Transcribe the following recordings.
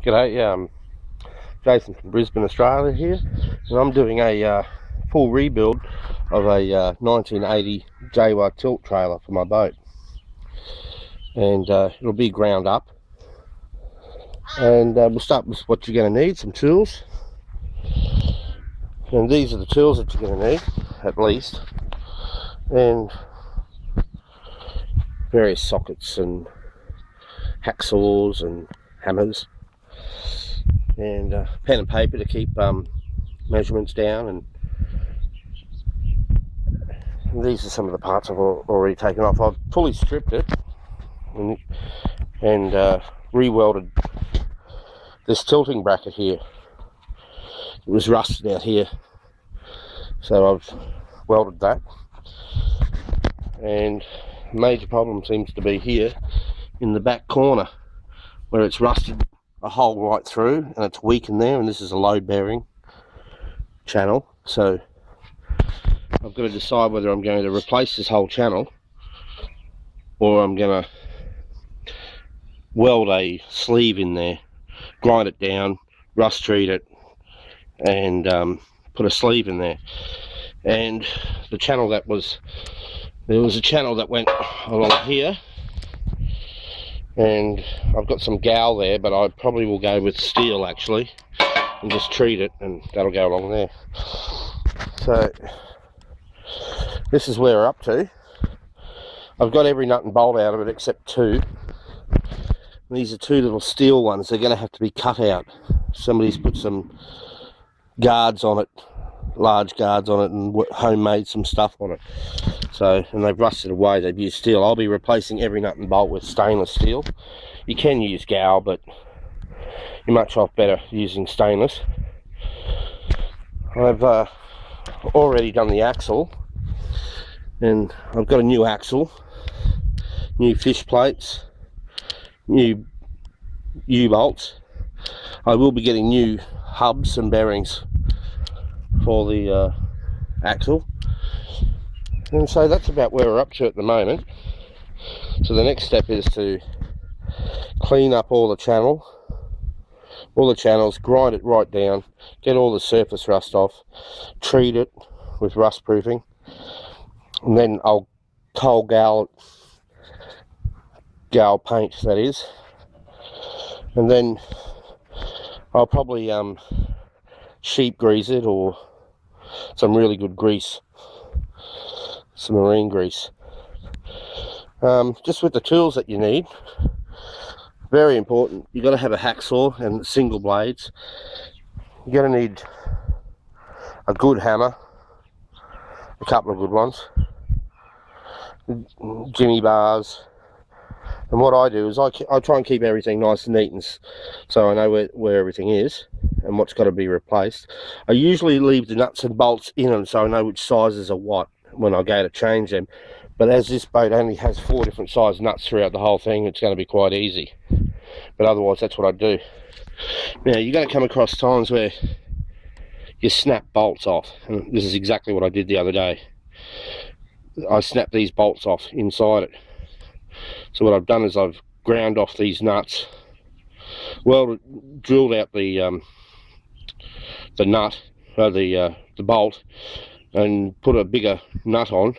G'day, Jason from Brisbane, Australia here, and I'm doing a full rebuild of a 1980 JY tilt trailer for my boat, and it'll be ground up. And we'll start with what you're going to need: some tools, and these are the tools that you're going to need, at least, and various sockets and hacksaws and hammers, and pen and paper to keep measurements down. And these are some of the parts I've already taken off. I've fully stripped it and re-welded this tilting bracket here. It was rusted out here, so I've welded that. And the major problem seems to be here in the back corner, where it's rusted a hole right through and it's weak in there, and this is a load bearing channel. So I've got to decide whether I'm going to replace this whole channel or I'm going to weld a sleeve in there, grind it down, rust treat it, and put a sleeve in there. And the channel there was a channel that went along here, and I've got some gal there, but I probably will go with steel actually and just treat it, and that'll go along there. So this is where we're up to. I've got every nut and bolt out of it except two. These are two little steel ones. They're going to have to be cut out. Somebody's put some guards on it, large guards on it, and homemade some stuff on it. So, and they've rusted away. They've used steel. I'll be replacing every nut and bolt with stainless steel. You can use gal, but you're much off better using stainless. I've already done the axle, and I've got a new axle, new fish plates, new U-bolts. I will be getting new hubs and bearings for the axle. And so that's about where we're up to at the moment. So the next step is to clean up all the channels, grind it right down, get all the surface rust off, treat it with rust proofing, and then I'll coal gal paint, that is, and then I'll probably sheep grease it, or some really good grease, some marine grease. Just with the tools that you need, very important, you've got to have a hacksaw and single blades. You're going to need a good hammer, a couple of good ones, jimmy bars. And what I do is I try and keep everything nice and neat, and so I know where everything is and what's got to be replaced. I usually leave the nuts and bolts in them so I know which sizes are what when I go to change them. But as this boat only has 4 different size nuts throughout the whole thing, it's going to be quite easy. But otherwise, that's what I do. Now, you're going to come across times where you snap bolts off, and this is exactly what I did the other day. I snapped these bolts off inside it. So what I've done is I've ground off these nuts, drilled out the bolt, and put a bigger nut on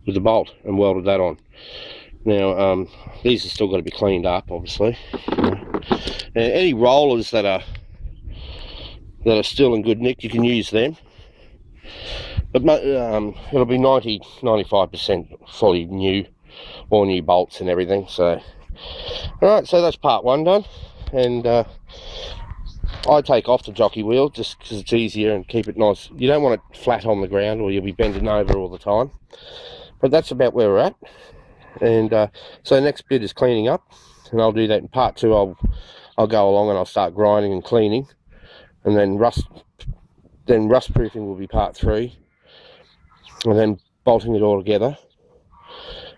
with the bolt and welded that on. Now these are still got to be cleaned up, obviously. And any rollers that are still in good nick, you can use them, but it'll be 90-95% fully new, all new bolts and everything. So alright, so that's part 1 done, and I take off the jockey wheel just because it's easier and keep it nice. You don't want it flat on the ground or you'll be bending over all the time. But that's about where we're at. And so the next bit is cleaning up, and I'll do that in part 2. I'll go along and I'll start grinding and cleaning, and then rust proofing will be part 3, and then bolting it all together,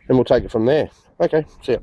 and we'll take it from there. Okay, see ya.